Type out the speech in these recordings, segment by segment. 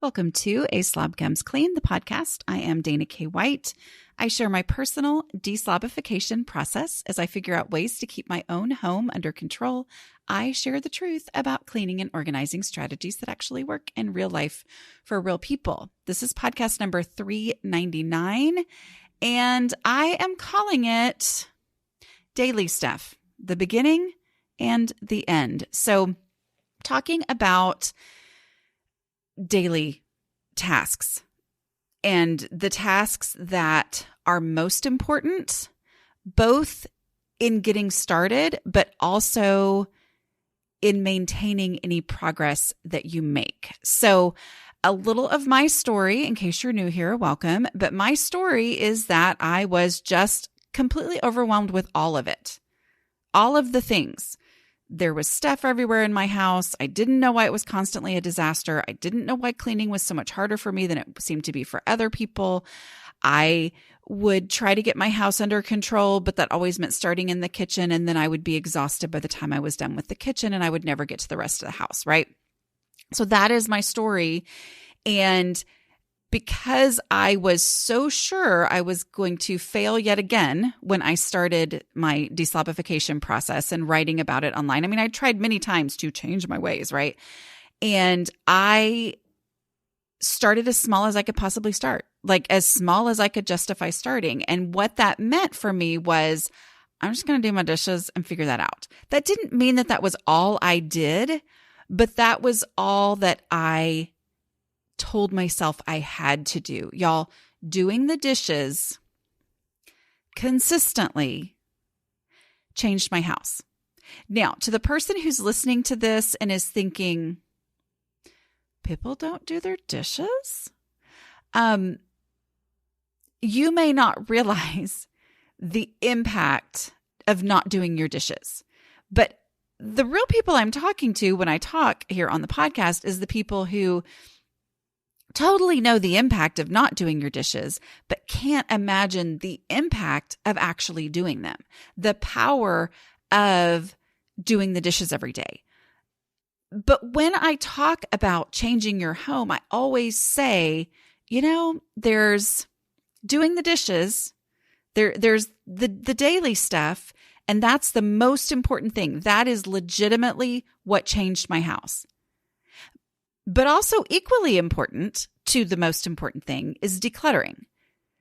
Welcome to A Slob Comes Clean, the podcast. I am Dana K. White. I share my personal deslobification process as I figure out ways to keep my own home under control. I share the truth about cleaning and organizing strategies that actually work in real life for real people. This is podcast number 399, and I am calling it Daily Stuff, the beginning and the end. So talking about daily tasks and the tasks that are most important, both in getting started, but also in maintaining any progress that you make. So a little of my story, in case you're new here, welcome. But my story is that I was just completely overwhelmed with all of it, all of the things. There was stuff everywhere in my house. I didn't know why it was constantly a disaster. I didn't know why cleaning was so much harder for me than it seemed to be for other people. I would try to get my house under control, but that always meant starting in the kitchen. And then I would be exhausted by the time I was done with the kitchen and I would never get to the rest of the house, right? So that is my story. And because I was so sure I was going to fail yet again when I started my deslobification process and writing about it online. I mean, I tried many times to change my ways, right? And I started as small as I could possibly start, like as small as I could justify starting. And what that meant for me was, I'm just going to do my dishes and figure that out. That didn't mean that that was all I did, but that was all that I told myself I had to do. Y'all, doing the dishes consistently changed my house. Now, to the person who's listening to this and is thinking, people don't do their dishes? You may not realize the impact of not doing your dishes. But the real people I'm talking to when I talk here on the podcast is the people who totally know the impact of not doing your dishes, but can't imagine the impact of actually doing them. The power of doing the dishes every day. But when I talk about changing your home, I always say, there's doing the dishes, there's the daily stuff, and that's the most important thing. That is legitimately what changed my house. But also equally important to the most important thing is decluttering.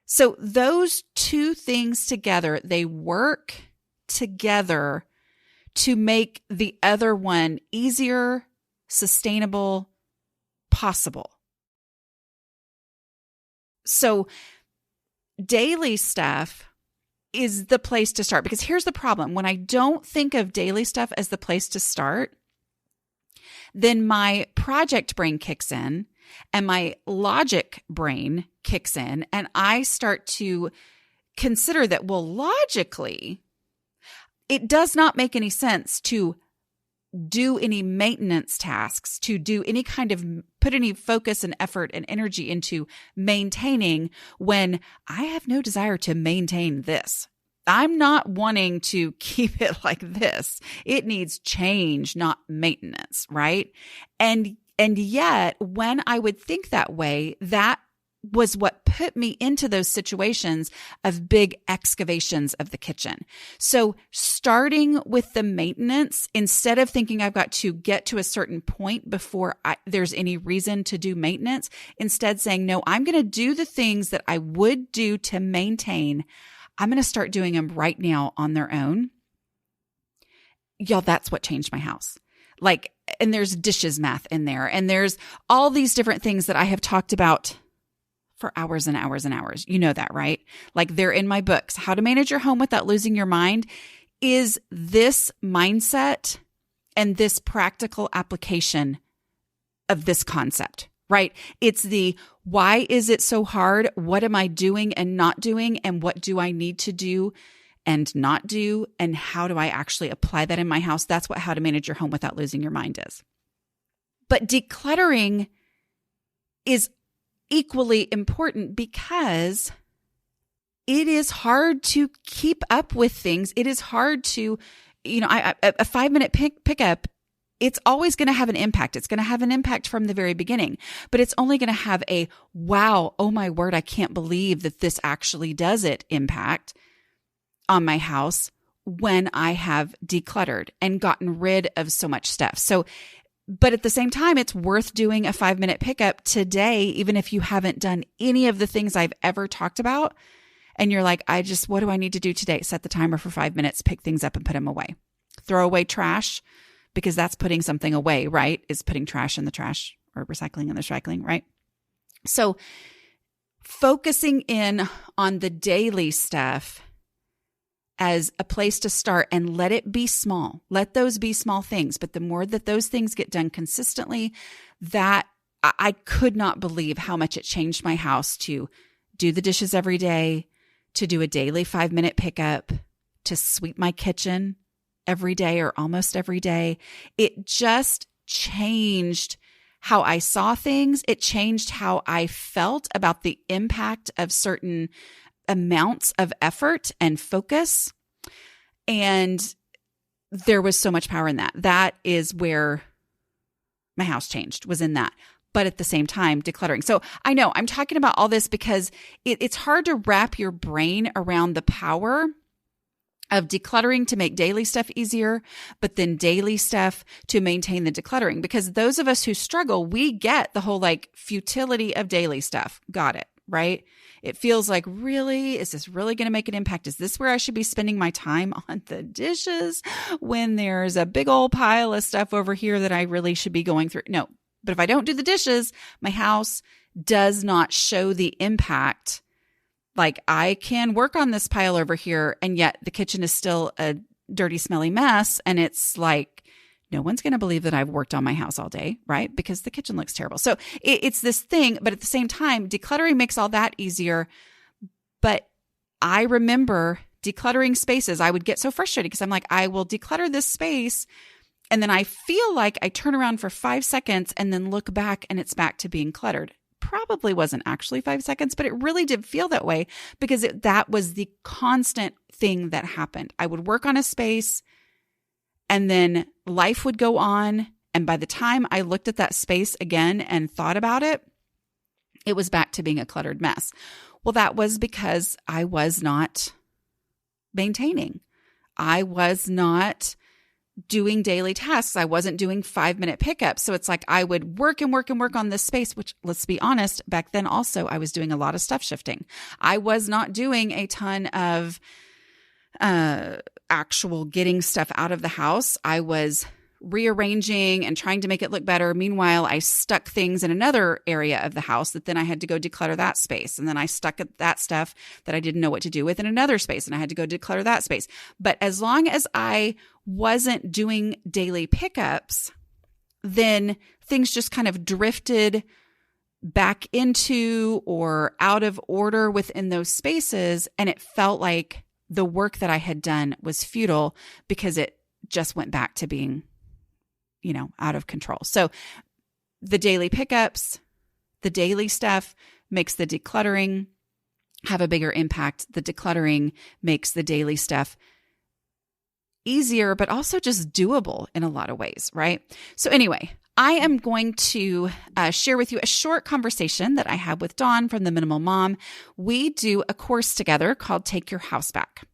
So those two things together, they work together to make the other one easier, sustainable, possible. So daily stuff is the place to start, because here's the problem. When I don't think of daily stuff as the place to start, then my project brain kicks in and my logic brain kicks in, and I start to consider that, well, logically, it does not make any sense to do any maintenance tasks, to do any kind of, put any focus and effort and energy into maintaining when I have no desire to maintain this. I'm not wanting to keep it like this. It needs change, not maintenance, right? And yet, when I would think that way, that was what put me into those situations of big excavations of the kitchen. So starting with the maintenance, instead of thinking I've got to get to a certain point before there's any reason to do maintenance, instead saying, no, I'm going to do the things that I would do to maintain. I'm going to start doing them right now on their own. Y'all, that's what changed my house. And there's dishes math in there. And there's all these different things that I have talked about for hours and hours and hours. You know that, right? They're in my books. How to Manage Your Home Without Losing Your Mind is this mindset and this practical application of this concept, right? It's the why is it so hard? What am I doing and not doing? And what do I need to do and not do? And how do I actually apply that in my house? That's what How to Manage Your Home Without Losing Your Mind is. But decluttering is equally important because it is hard to keep up with things. It is hard to, a 5-minute pickup it's always going to have an impact. It's going to have an impact from the very beginning, but it's only going to have a wow, oh my word, I can't believe that this actually does it impact on my house when I have decluttered and gotten rid of so much stuff. So, but at the same time, it's worth doing a 5-minute pickup today, even if you haven't done any of the things I've ever talked about. And you're like, what do I need to do today? Set the timer for 5 minutes, pick things up and put them away. Throw away trash, because that's putting something away, right? Is putting trash in the trash, or recycling in the recycling, right? So focusing in on the daily stuff as a place to start, and let it be small. Let those be small things. But the more that those things get done consistently, that I could not believe how much it changed my house to do the dishes every day, to do a daily 5-minute pickup, to sweep my kitchen every day or almost every day. It just changed how I saw things. It changed how I felt about the impact of certain amounts of effort and focus. And there was so much power in that. That is where my house changed, was in that. But at the same time, decluttering. So I know I'm talking about all this because it's hard to wrap your brain around the power of decluttering to make daily stuff easier, but then daily stuff to maintain the decluttering. Because those of us who struggle, we get the whole like futility of daily stuff. Got it, right? It feels like, really, is this really going to make an impact? Is this where I should be spending my time on the dishes when there's a big old pile of stuff over here that I really should be going through? No, but if I don't do the dishes, my house does not show the impact. Like, I can work on this pile over here, and yet the kitchen is still a dirty, smelly mess. And it's like, no one's going to believe that I've worked on my house all day, right? Because the kitchen looks terrible. So it's this thing, but at the same time, decluttering makes all that easier. But I remember decluttering spaces. I would get so frustrated because I'm like, I will declutter this space, and then I feel like I turn around for 5 seconds and then look back and it's back to being cluttered. Probably wasn't actually 5 seconds, but it really did feel that way because that was the constant thing that happened. I would work on a space, and then life would go on. And by the time I looked at that space again and thought about it, it was back to being a cluttered mess. Well, that was because I was not maintaining. I was not doing daily tasks. I wasn't doing 5-minute pickups. So it's like I would work and work and work on this space, which, let's be honest, back then also I was doing a lot of stuff shifting. I was not doing a ton of actual getting stuff out of the house. I was rearranging and trying to make it look better. Meanwhile, I stuck things in another area of the house that then I had to go declutter that space. And then I stuck that stuff that I didn't know what to do with in another space, and I had to go declutter that space. But as long as I wasn't doing daily pickups, then things just kind of drifted back into or out of order within those spaces. And it felt like the work that I had done was futile because it just went back to being, out of control. So the daily pickups, the daily stuff makes the decluttering have a bigger impact. The decluttering makes the daily stuff easier, but also just doable in a lot of ways, right? So anyway, I am going to share with you a short conversation that I had with Dawn from The Minimal Mom. We do a course together called Take Your House Back.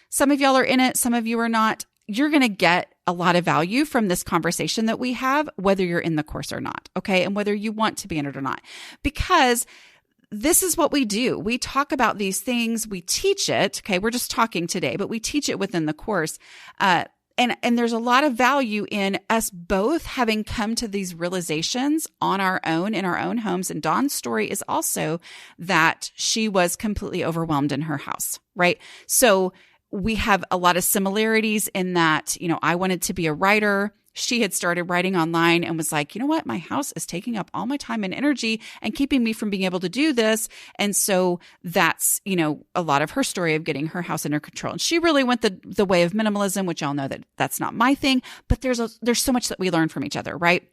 Some of y'all are in it, some of you are not. You're going to get a lot of value from this conversation that we have, whether you're in the course or not, okay? And whether you want to be in it or not, because this is what we do. We talk about these things. We teach it. Okay. We're just talking today, but we teach it within the course. And there's a lot of value in us both having come to these realizations on our own in our own homes. And Dawn's story is also that she was completely overwhelmed in her house, right? So we have a lot of similarities in that, I wanted to be a writer. She had started writing online and was like, you know what? My house is taking up all my time and energy and keeping me from being able to do this. And so that's, a lot of her story of getting her house under control. And she really went the way of minimalism, which y'all know that that's not my thing, but there's so much that we learn from each other, right?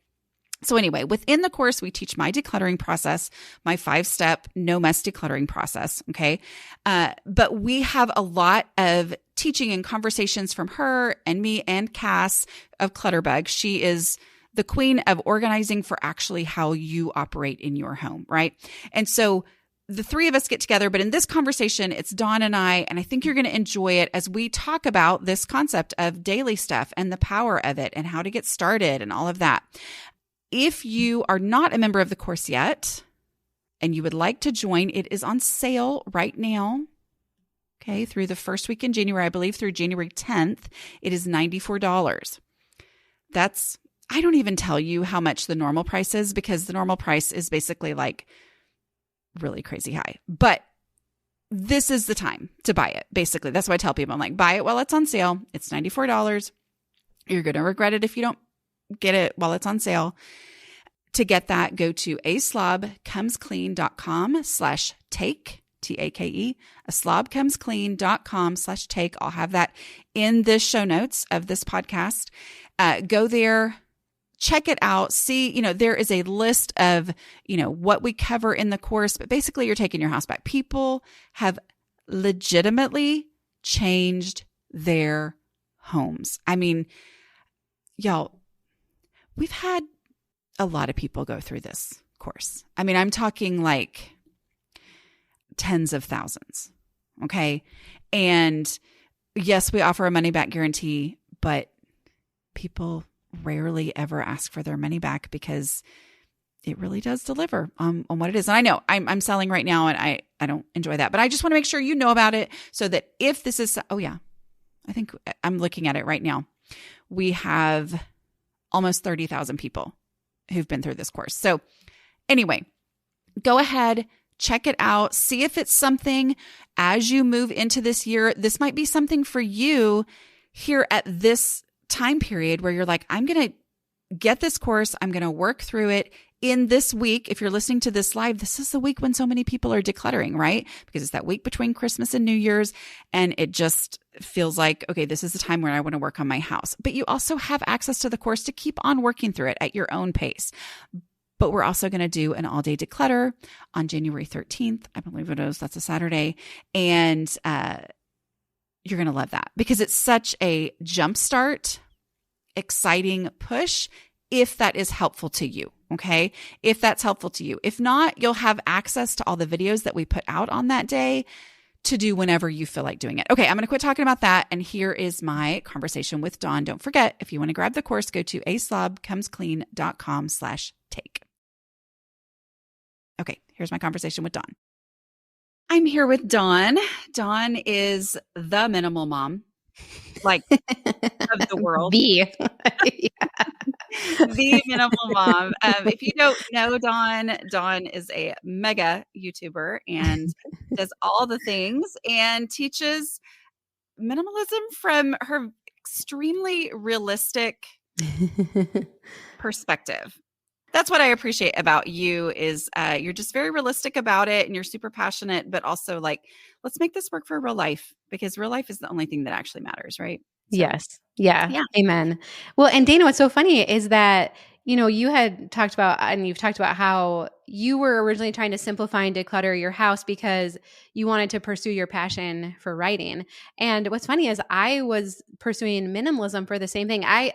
So anyway, within the course, we teach my decluttering process, my 5-step no mess decluttering process. Okay. But we have a lot of teaching and conversations from her and me and Cass of Clutterbug. She is the queen of organizing for actually how you operate in your home, right? And so the three of us get together, but in this conversation, it's Dawn and I think you're going to enjoy it as we talk about this concept of daily stuff and the power of it and how to get started and all of that. If you are not a member of the course yet and you would like to join, it is on sale right now. Okay, through the first week in January, I believe through January 10th, it is $94. I don't even tell you how much the normal price is because the normal price is basically like really crazy high. But this is the time to buy it. Basically, that's why I tell people, I'm like, buy it while it's on sale. It's $94. You're going to regret it if you don't get it while it's on sale. To get that, go to aslobcomesclean.com/take, Take, aslobcomesclean.com/take. I'll have that in the show notes of this podcast. Go there, check it out. See, there is a list of, what we cover in the course, but basically you're taking your house back. People have legitimately changed their homes. I mean, y'all, we've had a lot of people go through this course. I mean, I'm talking like tens of thousands. Okay. And yes, we offer a money back guarantee, but people rarely ever ask for their money back because it really does deliver on what it is. And I know I'm selling right now and I don't enjoy that, but I just want to make sure you know about it so that if this is, I think I'm looking at it right now. We have almost 30,000 people who've been through this course. So anyway, go ahead, check it out, see if it's something as you move into this year. This might be something for you here at this time period where you're like, I'm going to get this course. I'm going to work through it in this week. If you're listening to this live, this is the week when so many people are decluttering, right? Because it's that week between Christmas and New Year's. And it just feels like, okay, this is the time where I want to work on my house. But you also have access to the course to keep on working through it at your own pace. But we're also going to do an all-day declutter on January 13th. I believe it is. That's a Saturday. And you're going to love that because it's such a jumpstart, exciting push if that is helpful to you. Okay. If that's helpful to you. If not, you'll have access to all the videos that we put out on that day to do whenever you feel like doing it. Okay. I'm going to quit talking about that. And here is my conversation with Dawn. Don't forget, if you want to grab the course, go to aslobcomesclean.com/take. Okay. Here's my conversation with Dawn. I'm here with Dawn. Dawn is the minimal mom, like of the world. The minimal mom. If you don't know Dawn, Dawn is a mega YouTuber and does all the things and teaches minimalism from her extremely realistic perspective. That's what I appreciate about you is you're just very realistic about it and you're super passionate, but also like, let's make this work for real life because real life is the only thing that actually matters, right? So, yes. Yeah. Amen. Well, and Dana, what's so funny is that, you had talked about, and you've talked about how you were originally trying to simplify and declutter your house because you wanted to pursue your passion for writing. And what's funny is I was pursuing minimalism for the same thing. I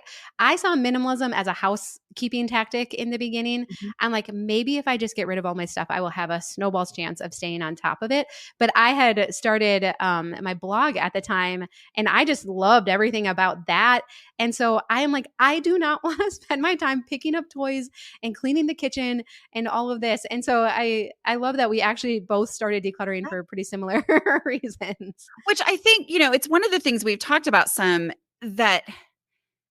saw minimalism as a housekeeping tactic in the beginning. Mhm. I'm like, maybe if I just get rid of all my stuff, I will have a snowball's chance of staying on top of it. But I had started my blog at the time and I just loved everything about that. And so I'm like, I do not want to spend my time picking up toys and cleaning the kitchen and all of this. And so I love that we actually both started decluttering for pretty similar reasons. Which I think, it's one of the things we've talked about some that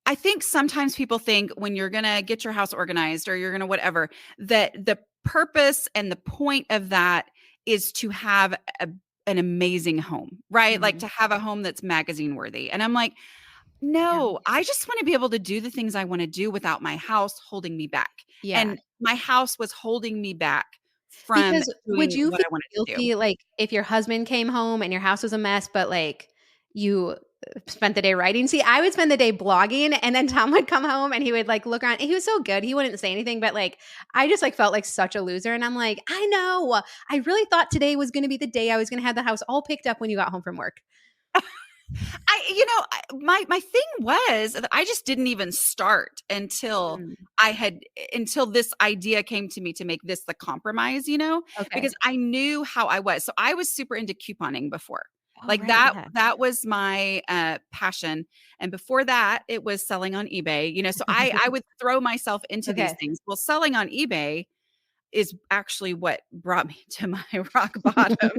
I think sometimes people think when you're going to get your house organized or you're going to whatever, that the purpose and the point of that is to have an amazing home, right? Mhm. Like to have a home that's magazine worthy. And I'm like, no, I just want to be able to do the things I want to do without my house holding me back. Yeah. And my house was holding me back from Because would doing you what feel I wanted to do. guilty, like if your husband came home and your house was a mess, but like you spent the day writing? See, I would spend the day blogging and then Tom would come home and he would like look around. He was so good. He wouldn't say anything, but like, I just like felt like such a loser. And I'm like, I know, I really thought today was going to be the day I was going to have the house all picked up when you got home from work. My thing was that I just didn't even start Mm, until this idea came to me to make this the compromise, okay. because I knew how I was. So I was super into couponing before. Oh, Like right. Yeah. that was my passion. And before that, it was selling on eBay, so I would throw myself into these Okay. things. Well, selling on eBay is actually what brought me to my rock bottom,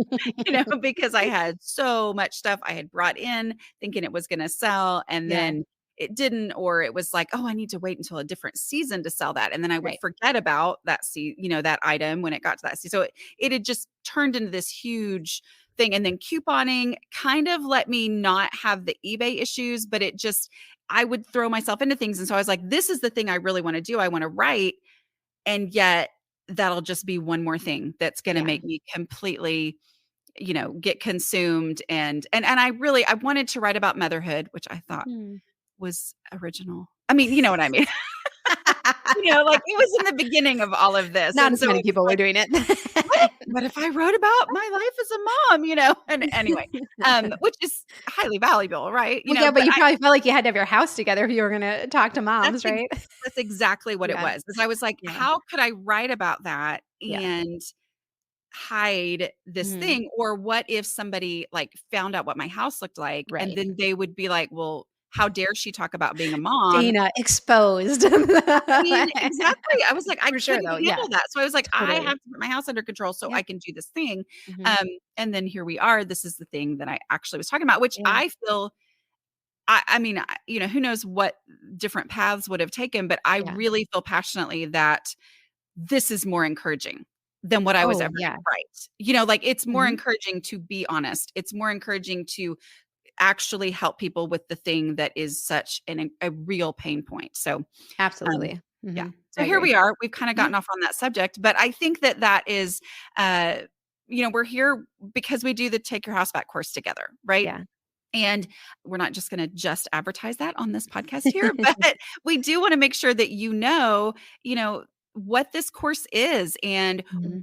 because I had so much stuff I had brought in thinking it was going to sell, and Yeah. then it didn't, or it was like, oh, I need to wait until a different season to sell that. And then I would Right. forget about that item when it got to that season. So it had just turned into this huge thing. And then couponing kind of let me not have the eBay issues, but I would throw myself into things. And so I was like, this is the thing I really want to do. I want to write. And yet that'll just be one more thing that's going to Yeah. make me completely, get consumed. And I wanted to write about motherhood, which I thought Hmm. was original. I mean, you know what I mean? Like it was in the beginning of all of this. Not And as so many it's people were like, doing it. what if I wrote about my life as a mom, and anyway, which is highly valuable, right? Well, yeah, but But you probably felt like you had to have your house together if you were gonna talk to that's moms, ex right? that's exactly what it Yeah. was. Is I was like, Yeah. how could I write about that Yeah. and hide this Mhm. thing? Or what if somebody like found out what my house looked like, and Right. then they would be like, well, how dare she talk about being a mom? Dana exposed. I mean, exactly. I was like, I For sure, couldn't though. Yeah. handle that. So I was like, I Totally. have to put my house under control so Yep. I can do this thing. Mhm. Um, and then here we are. This is the thing that I actually was talking about, which Yeah. I feel I mean, who knows what different paths would have taken, but I Yeah. really feel passionately that this is more encouraging than what I was Oh, ever yeah. going to write. Like it's more Mhm. encouraging to be honest. It's more encouraging to actually help people with the thing that is such a real pain point. So, um, Absolutely. yeah. Mhm. So I here agree. we are. We've kind of Yeah. gotten off on that subject, but I think that is, uh, we're here because we do the Take Your House Back course together, right? Yeah. And we're not just going to just advertise that on this podcast here, but we do want to make sure that you know what this course is and Mhm.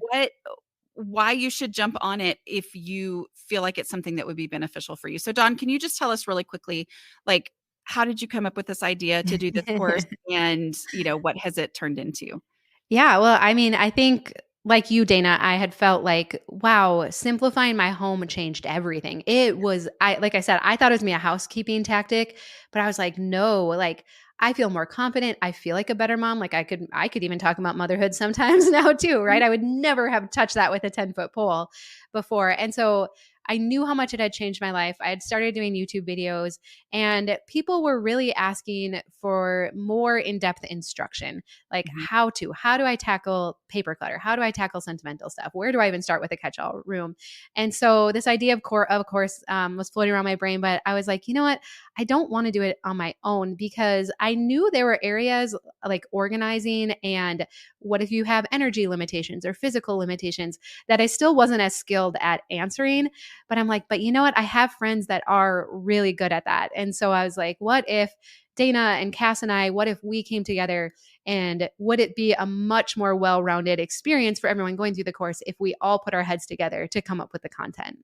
why you should jump on it if you feel like it's something that would be beneficial for you. So Dawn, can you just tell us really quickly, like, how did you come up with this idea to do this course, and what has it turned into? Yeah, well, I mean, I think like you, Dana, I had felt like, wow, simplifying my home changed everything. It was, like I said, I thought it was gonna be a housekeeping tactic, but I was like, no, like I feel more confident. I feel like a better mom. Like I could even talk about motherhood sometimes now too, right? I would never have touched that with a 10-foot pole before. And so I knew how much it had changed my life. I had started doing YouTube videos and people were really asking for more in-depth instruction, like Mhm. how do I tackle paper clutter? How do I tackle sentimental stuff? Where do I even start with a catch-all room? And so this idea of course was floating around my brain, but I was like, you know what? I don't want to do it on my own because I knew there were areas like organizing and what if you have energy limitations or physical limitations that I still wasn't as skilled at answering. But I'm like, but you know what? I have friends that are really good at that. And so I was like, what if Dana and Cass and I, what if we came together and would it be a much more well rounded experience for everyone going through the course if we all put our heads together to come up with the content?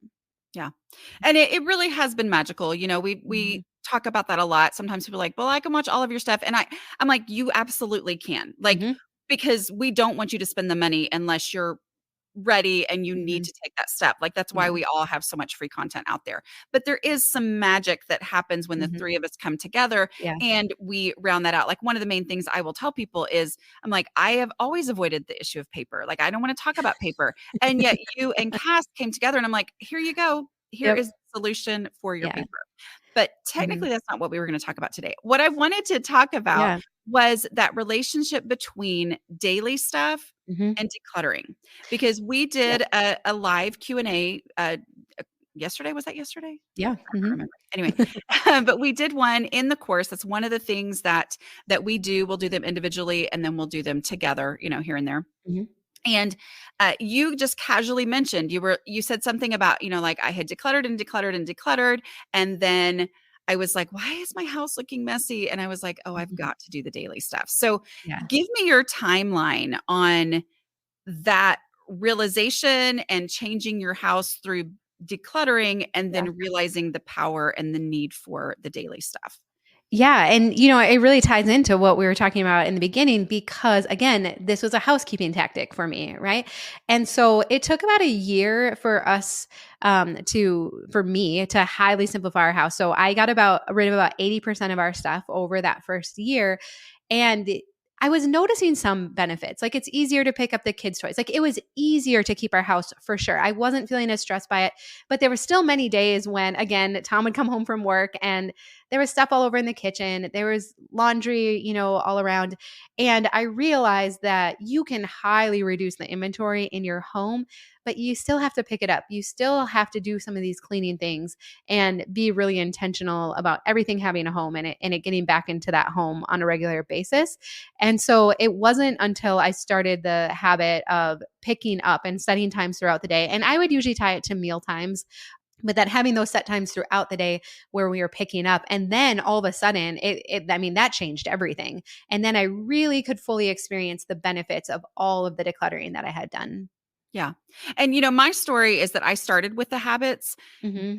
Yeah. And it really has been magical. Mhm. We talk about that a lot. Sometimes people are like, well, I can watch all of your stuff. And I'm like, you absolutely can. Like, Mhm. because we don't want you to spend the money unless you're ready and you need Mhm. to take that step. Like that's why Yeah. we all have so much free content out there. But there is some magic that happens when the Mhm. three of us come together Yeah. and we round that out. Like one of the main things I will tell people is I'm like, I have always avoided the issue of paper. Like I don't want to talk about paper. And yet you and Cass came together and I'm like, here you go. Here Yep. is the solution for your Yeah. paper. But Mhm. technically that's not what we were going to talk about today. What I wanted to talk about Yeah. was that relationship between daily stuff Mhm. and decluttering, because we Yep. did a live Q&A yesterday. Was that yesterday? Yeah. I don't Mhm. remember. Anyway, but we did one in the course. That's one of the things that we do. We'll do them individually and then we'll do them together, here and there. Mhm. And you just casually mentioned you said something about, like I had decluttered and decluttered and decluttered. And then I was like, why is my house looking messy? And I was like, oh, I've Mhm. got to do the daily stuff. So Yeah. give me your timeline on that realization and changing your house through decluttering and Yeah. then realizing the power and the need for the daily stuff. Yeah. And, it really ties into what we were talking about in the beginning because, again, this was a housekeeping tactic for me. Right. And so it took about a year for us for me to highly simplify our house. So I got rid of about 80% of our stuff over that first year. And I was noticing some benefits. Like it's easier to pick up the kids' toys. Like it was easier to keep our house for sure. I wasn't feeling as stressed by it, but there were still many days when, again, Tom would come home from work and there was stuff all over in the kitchen. There was laundry, all around. And I realized that you can highly reduce the inventory in your home, but you still have to pick it up. You still have to do some of these cleaning things and be really intentional about everything having a home and it getting back into that home on a regular basis. And so it wasn't until I started the habit of picking up and setting times throughout the day. And I would usually tie it to meal times, but that having those set times throughout the day where we were picking up, and then all of a sudden that changed everything. And then I really could fully experience the benefits of all of the decluttering that I had done. Yeah. And my story is that I started with the habits Mm-hmm.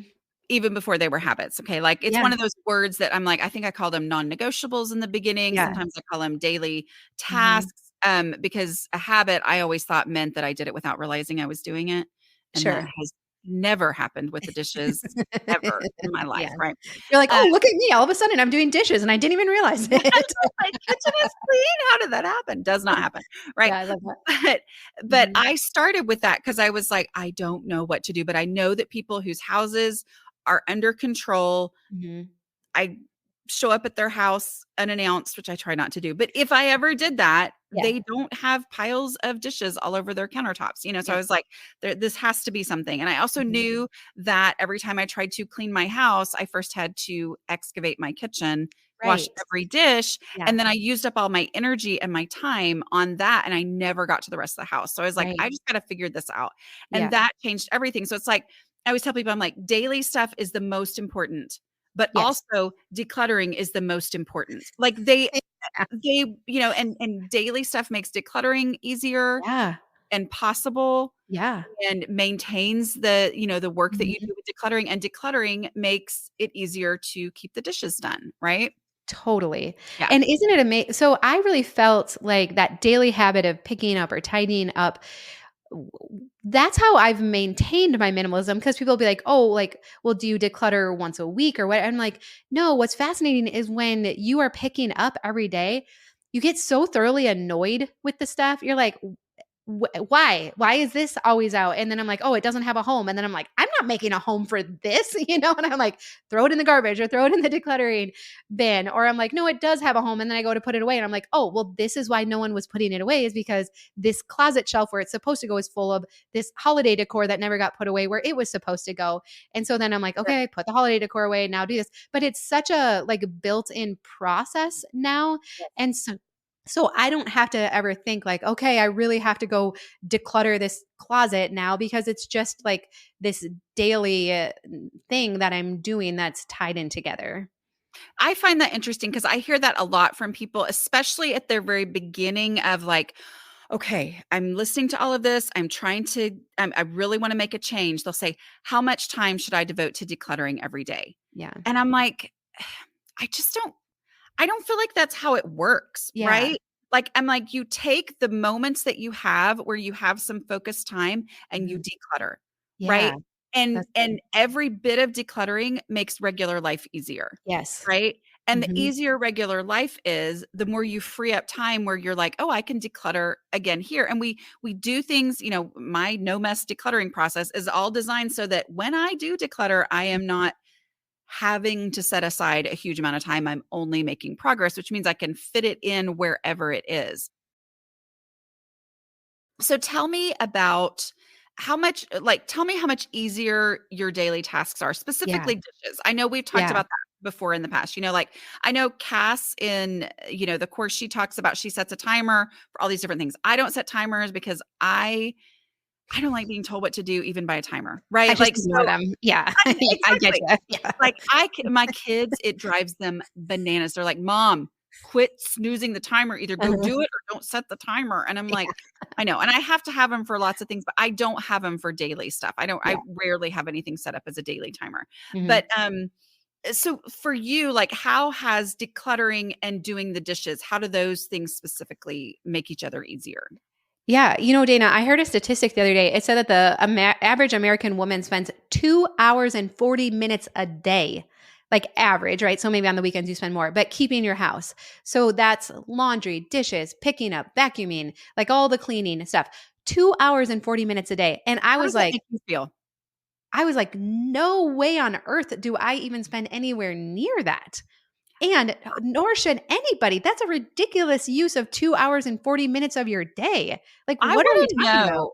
even before they were habits. Okay. Like it's Yeah. one of those words that I'm like, I think I call them non-negotiables in the beginning. Yeah. Sometimes I call them daily Mm-hmm. tasks. Because a habit I always thought meant that I did it without realizing I was doing it. And that Sure. has never happened with the dishes ever in my Yeah. life. Right. You're like, Uh, oh, look at me. All of a sudden I'm doing dishes and I didn't even realize it. my kitchen is clean. How did that happen? Does not happen. Right. Yeah, I love that. But but Mhm. I started with that because I was like, I don't know what to do. But I know that people whose houses are under control, Mhm. I show up at their house unannounced, which I try not to do. But if I ever did that, Yeah. they don't have piles of dishes all over their countertops. So I Yeah. was like, this has to be something. And I also Mhm. knew that every time I tried to clean my house, I first had to excavate my kitchen, wash Right. every dish. Yeah. And then I used up all my energy and my time on that. And I never got to the rest of the house. So I was like, Right. I just got to figure this out. And Yeah. that changed everything. So it's like, I always tell people, I'm like, daily stuff is the most important, but Yes. also decluttering is the most important. Like Yeah. and daily stuff makes decluttering easier Yeah. and possible Yeah. and maintains the work that you Mhm. do with decluttering, and decluttering makes it easier to keep the dishes done, right? Totally. Yeah. And isn't it amazing? So I really felt like that daily habit of picking up or tidying up, that's how I've maintained my minimalism because people will be like, oh, like, well, do you declutter once a week or what? I'm like, no, what's fascinating is when you are picking up every day, you get so thoroughly annoyed with the stuff. You're like, why is this always out? And then I'm like, oh, it doesn't have a home. And then I'm like, I'm not making a home for this, and I'm like, throw it in the garbage or throw it in the decluttering bin. Or I'm like, no, it does have a home. And then I go to put it away and I'm like, oh, well, this is why no one was putting it away, is because this closet shelf where it's supposed to go is full of this holiday decor that never got put away where it was supposed to go. And so then I'm like, okay, put the holiday decor away, now do this. But it's such a like built-in process now. And so I don't have to ever think like, okay, I really have to go declutter this closet now, because it's just like this daily thing that I'm doing that's tied in together. I find that interesting because I hear that a lot from people, especially at their very beginning of like, okay, I'm listening to all of this. I really want to make a change. They'll say, how much time should I devote to decluttering every day? Yeah. And I'm like, I just I don't feel like that's how it works, Yeah. right? Like, I'm like, you take the moments that you have where you have some focused time and you Mhm. declutter, right? Yeah. And That's good. and every bit of decluttering makes regular life easier, Yes. right? And the Mhm. easier regular life is, the more you free up time where you're like, "Oh, I can declutter again here." And we do things, my no mess decluttering process is all designed so that when I do declutter, I am not having to set aside a huge amount of time. I'm only making progress, which means I can fit it in wherever it is. So tell me how much easier your daily tasks are, Yeah. specifically dishes. I know we've talked Yeah. about that before in the past. Like I know Cass in, the course she talks about, she sets a timer for all these different things. I don't set timers because I don't like being told what to do even by a timer, I right? just Like, ignore so them. Yeah. Yeah, I get exactly. you. Yeah. Like, my kids, it drives them bananas. They're like, "Mom, quit snoozing the timer, either go Uh-huh. do it or don't set the timer. And I'm like, I know. And I have to have them for lots of things, but I don't have them for daily stuff. I Yeah. rarely have anything set up as a daily timer. Mhm. But so for you, like how has decluttering and doing the dishes, how do those things specifically make each other easier? Yeah, Dana, I heard a statistic the other day. It said that the average American woman spends 2 hours and 40 minutes a day, like average, right? So maybe on the weekends you spend more, but keeping your house. So that's laundry, dishes, picking up, vacuuming, like all the cleaning stuff. 2 hours and 40 minutes a day. And How does that make you feel? I was like, no way on earth do I even spend anywhere near that. And nor should anybody. That's a ridiculous use of 2 hours and 40 minutes of your day. Like, I what are we want to talking about? know.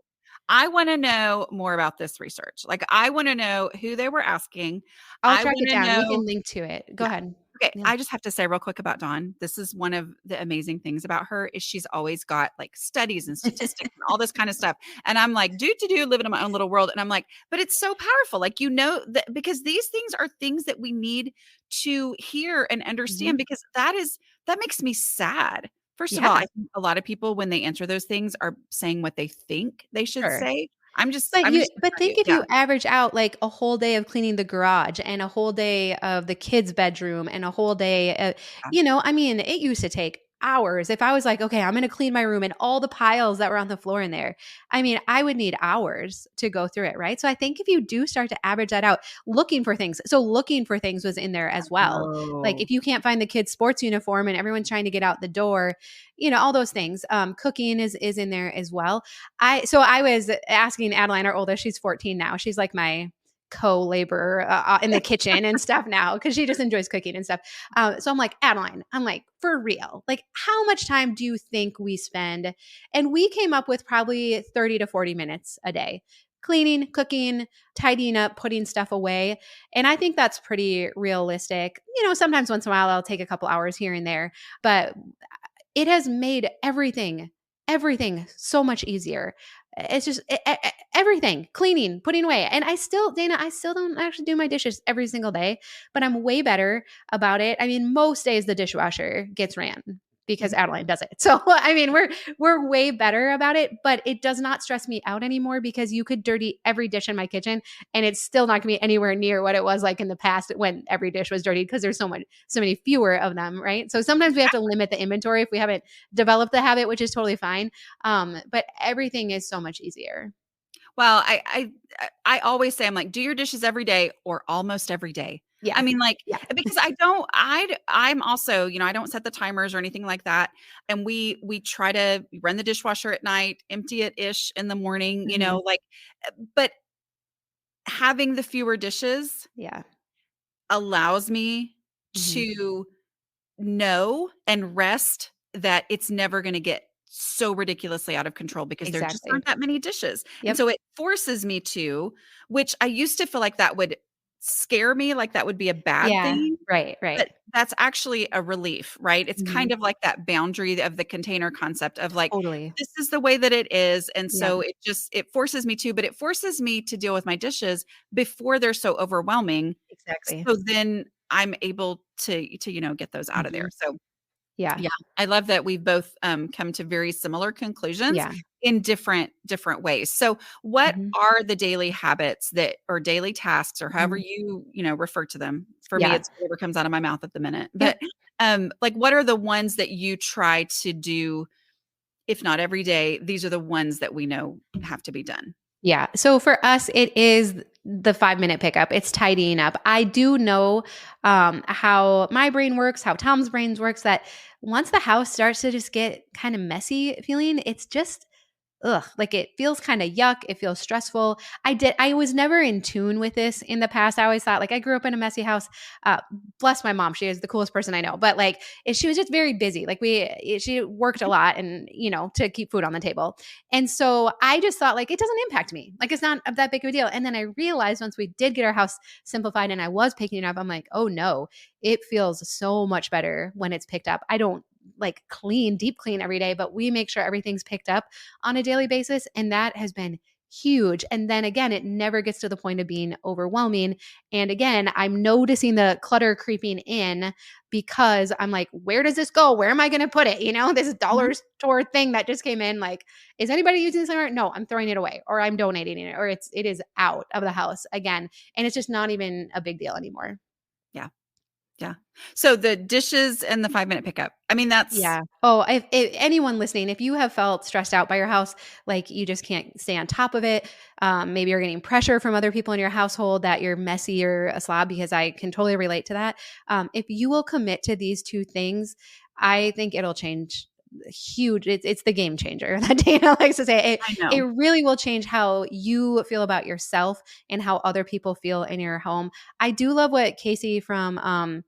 I want to know more about this research. Like, I want to know who they were asking. I'll I track want it to down. We know. can link to it. Go Yeah. ahead. Okay, Yeah. I just have to say real quick about Dawn. This is one of the amazing things about her is she's always got like studies and statistics and all this kind of stuff. And I'm like, do, living in my own little world. And I'm like, but it's so powerful. Like, that because these things are things that we need to hear and understand Mhm. because that makes me sad. First of all, I Yeah, think a lot of people when they answer those things are saying what they think they should sure. say. But I'm you just gonna but tell you. think if Yeah. you average out like a whole day of cleaning the garage and a whole day of the kids' bedroom and a whole day I mean, it used to take hours. If I was like, okay, I'm going to clean my room and all the piles that were on the floor in there, I mean, I would need hours to go through it, right? So I think if you do start to average that out, looking for things. So looking for things was in there as well. Like Oh. if you can't find the kid's sports uniform and everyone's trying to get out the door, all those things. Cooking is in there as well. I was asking Adeline, our oldest, she's 14 now. She's like my co-laborer in the kitchen and stuff now because she just enjoys cooking and stuff. So I'm like, Adeline, I'm like, for real, like how much time do you think we spend? And we came up with probably 30 to 40 minutes a day. Cleaning, cooking, tidying up, putting stuff away. And I think that's pretty realistic. Sometimes once in a while I'll take a couple hours here and there, but it has made everything so much easier. It's just everything, cleaning, putting away. And Dana, I still don't actually do my dishes every single day, but I'm way better about it. I mean, most days the dishwasher gets ran because Mhm. Adeline does it. So I mean, we're way better about it, but it does not stress me out anymore because you could dirty every dish in my kitchen and it's still not going to be anywhere near what it was like in the past when every dish was dirty because there's so many fewer of them, right? So sometimes we have to limit the inventory if we haven't developed the habit, which is totally fine. But everything is so much easier. Well, I always say I'm like, do your dishes every day or almost every day. I Yeah. mean, like, Yeah. because I'm also, I don't set the timers or anything like that. And we try to run the dishwasher at night, empty it ish in the morning, Mhm. like, but having the fewer dishes Yeah. allows me Mhm. to know and rest that it's never gonna get so ridiculously out of control because there just Exactly. aren't that many dishes, and Yep. so it forces me to which I used to feel like that would scare me, like that would be a bad Yeah. thing, Right, but right. that's actually a relief, right? It's Mhm. kind of like that boundary of the container concept of like, Totally. this is the way that it is, and Yep. so it forces me to but it forces me to deal with my dishes before they're so overwhelming, Exactly. so then I'm able to, get those out of there, Mhm. so Yeah. yeah, I love that we've both, come to very similar conclusions Yeah. in different ways. So, what Mhm. are the daily habits that or daily tasks or however Mhm. you refer to them? For me, Yeah. it's whatever comes out of my mouth at the minute. Yep. But, like, what are the ones that you try to do, if not every day, these are the ones that we know have to be done? Yeah. So for us, it is the 5 minute pickup. It's tidying up. I do know how my brain works, how Tom's brain works, that once the house starts to just get kind of messy feeling, it's just like it feels kind of yuck. It feels stressful. I was never in tune with this in the past. I always thought like I grew up in a messy house. Bless my mom. She is the coolest person I know, but like she was just very busy. Like she worked a lot and, to keep food on the table. And so I just thought like, it doesn't impact me. Like it's not that big of a deal. And then I realized once we did get our house simplified and I was picking it up, I'm like, oh no, it feels so much better when it's picked up. I don't like deep clean every day, but we make sure everything's picked up on a daily basis. And that has been huge. And then again, it never gets to the point of being overwhelming. And again, I'm noticing the clutter creeping in because I'm like, where does this go? Where am I going to put it? This dollar Mhm. store thing that just came in, like, is anybody using this anymore? No, I'm throwing it away, or I'm donating it, or it is out of the house again. And it's just not even a big deal anymore. Yeah. Yeah. So the dishes and the 5-minute pickup. I mean, that's Yeah. Oh, if anyone listening, if you have felt stressed out by your house, like you just can't stay on top of it, maybe you're getting pressure from other people in your household that you're messy or a slob, because I can totally relate to that. If you will commit to these two things, I think it'll change huge. It's the game changer that Dana likes to say. I It know. really will change how you feel about yourself and how other people feel in your home. I do love what Casey from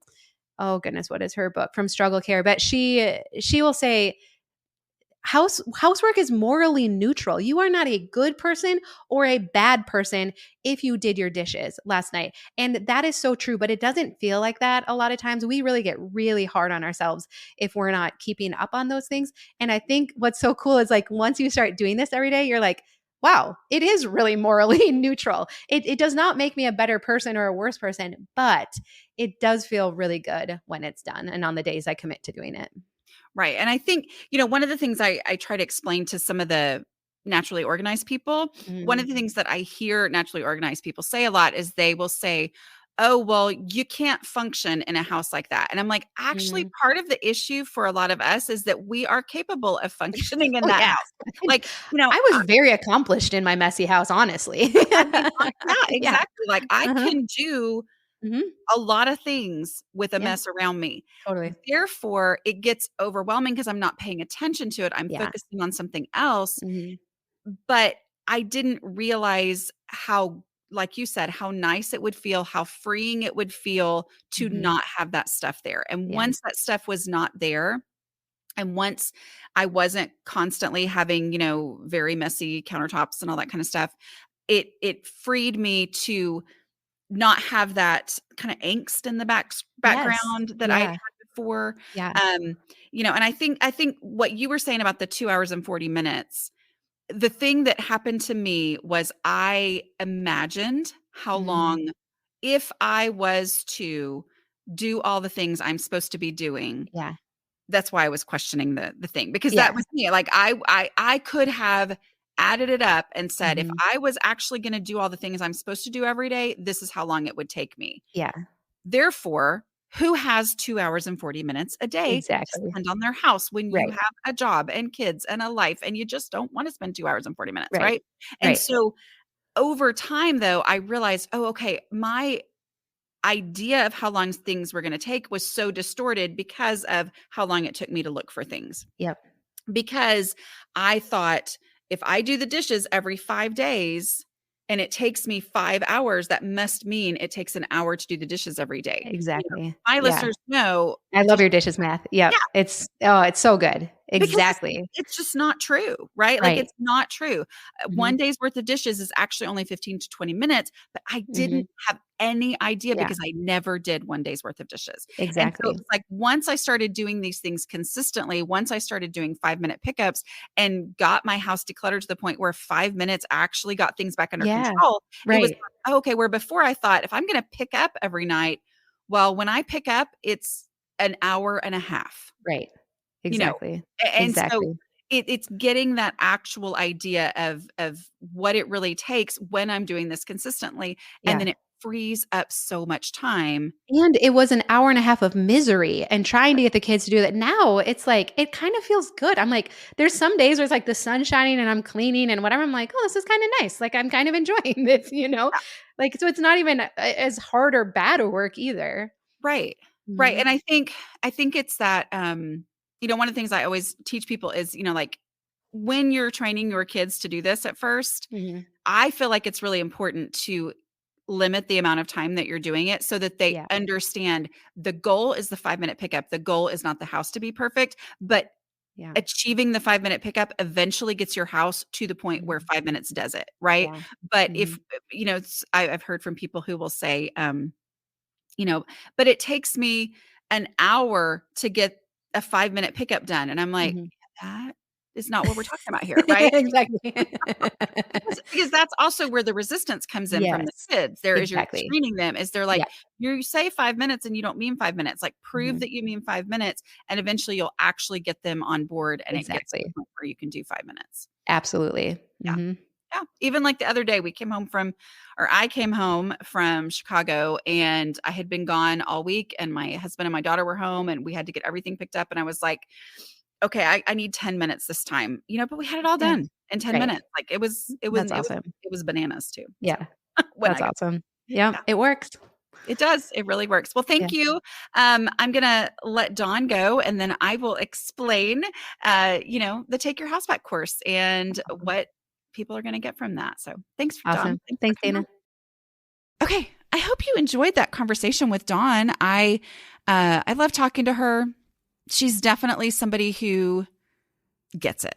oh goodness, what is her book, From Struggle Care, but she will say housework is morally neutral. You are not a good person or a bad person if you did your dishes last night. And that is so true, but it doesn't feel like that a lot of times. We really get really hard on ourselves if we're not keeping up on those things. And I think what's so cool is, like, once you start doing this every day, you're like, wow, it is really morally neutral. It does not make me a better person or a worse person, but it does feel really good when it's done and on the days I commit to doing it. Right. And I think, one of the things I try to explain to some of the naturally organized people, one Mhm. of the things that I hear naturally organized people say a lot is they will say, "Oh, well, you can't function in a house like that." And I'm like, actually, Mhm. part of the issue for a lot of us is that we are capable of functioning in Oh, that yeah. house. Like, I was very accomplished in my messy house, honestly. I mean, yeah, Yeah. exactly. Like I Uh-huh. can do Mhm. a lot of things with a Yeah, mess around me. totally. Therefore, it gets overwhelming because I'm not paying attention to it. I'm Yeah. focusing on something else, Mhm. but I didn't realize how, like you said, how nice it would feel, how freeing it would feel to Mhm. not have that stuff there. And Yeah. once that stuff was not there, and once I wasn't constantly having, very messy countertops and all that kind of stuff, it freed me to not have that kind of angst in the Yes. background that I'd Yeah. had before. Yeah. Um, and I think what you were saying about the 2 hours and 40 minutes, the thing that happened to me was I imagined how Mm. long, if I was to do all the things I'm supposed to be doing. Yeah. That's why I was questioning the thing, because that Yeah. was me. Like I could have added it up and said, if Mhm. I was actually going to do all the things I'm supposed to do every day, this is how long it would take me. Yeah. Therefore, who has 2 hours and 40 minutes a day to Exactly. spend on their house when you Right. have a job and kids and a life and you just don't want to spend 2 hours and 40 minutes, Right. right? And Right. so over time though, I realized, oh, okay, my idea of how long things were going to take was so distorted because of how long it took me to look for things. Yep. Because I thought, if I do the dishes every 5 days and it takes me 5 hours, that must mean it takes an hour to do the dishes every day. Exactly. My Yeah. listeners know I love dish your dishes math. Yep. yeah, It's so good. because Exactly. it's just not true, right? Like, Right. it's not true. Mhm. 1 day's worth of dishes is actually only 15 to 20 minutes, but I Mhm. didn't have any idea Yeah. because I never did 1 day's worth of dishes. And so Exactly. it's like once I started doing these things consistently, once I started doing 5-minute pickups and got my house decluttered to the point where 5 minutes actually got things back under Yeah. control, it was Right. like, oh, okay, where before I thought, if I'm gonna pick up every night, well, when I pick up, it's an hour and a half. Right. You know, Exactly. and so Exactly. it's getting that actual idea of what it really takes when I'm doing this consistently, and Yeah. then it frees up so much time. And it was an hour and a half of misery and trying to get the kids to do that. Now it's like, it kind of feels good. I'm like, there's some days where it's like the sun's shining and I'm cleaning and whatever. I'm like, oh, this is kind of nice. Like, I'm kind of enjoying this. Like, so it's not even as hard or bad a work either. Right. Right, Mhm. and I think it's that, one of the things I always teach people is, like, when you're training your kids to do this at first, Mhm. I feel like it's really important to limit the amount of time that you're doing it so that they Yeah. understand the goal is the 5-minute pickup. The goal is not the house to be perfect, but Yeah. achieving the 5-minute pickup eventually gets your house to the point where Mhm. 5 minutes does it, right? Yeah. But if, Mhm. I've heard from people who will say, you know, but it takes me an hour to get a 5-minute pickup done. And I'm like, Mhm. that? is not what we're talking about here, right? Exactly. Because that's also where the resistance comes in from the Yes, kids. There is you're exactly. training them is they're Yeah, like, you say 5 minutes and you don't mean 5 minutes. Like prove mhm, that you mean 5 minutes and eventually you'll actually get them on board and it gets to the exactly. point where you can do 5 minutes. Absolutely. Yeah. Mhm. Yeah. Even like the other day I came home from Chicago and I had been gone all week and my husband and my daughter were home and we had to get everything picked up. And I was like, okay, I need 10 minutes this time, but we had it all Yeah, done in 10 right. minutes. Like That's awesome. it was bananas too. So Yeah, when that's I got, awesome. Yeah, yeah, it works. it does. It really works. Well, Yeah, thank you. I'm going to let Dawn go and then I will explain, the Take Your House Back course and what people are going to get from that. So thanks, Dawn. awesome. Thanks for Thanks, coming Dana. on. Okay. I hope you enjoyed that conversation with Dawn. I love talking to her. She's definitely somebody who gets it,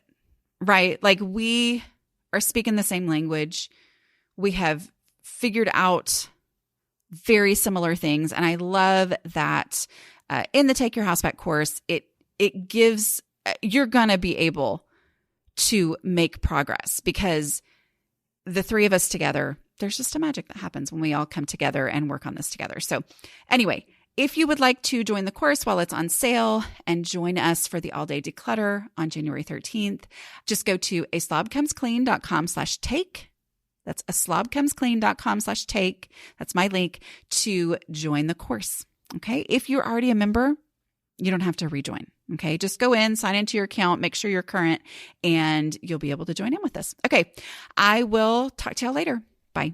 right? Like we are speaking the same language. We have figured out very similar things. And I love that in the Take Your House Back course, it gives, you're going to be able to make progress because the three of us together, there's just a magic that happens when we all come together and work on this together. So anyway, if you would like to join the course while it's on sale and join us for the all-day declutter on January 13th, just go to aslobcomesclean.com/take. That's aslobcomesclean.com/take. That's my link to join the course. Okay. If you're already a member, you don't have to rejoin. Okay. Just go in, sign into your account, make sure you're current, and you'll be able to join in with us. Okay. I will talk to y'all later. Bye.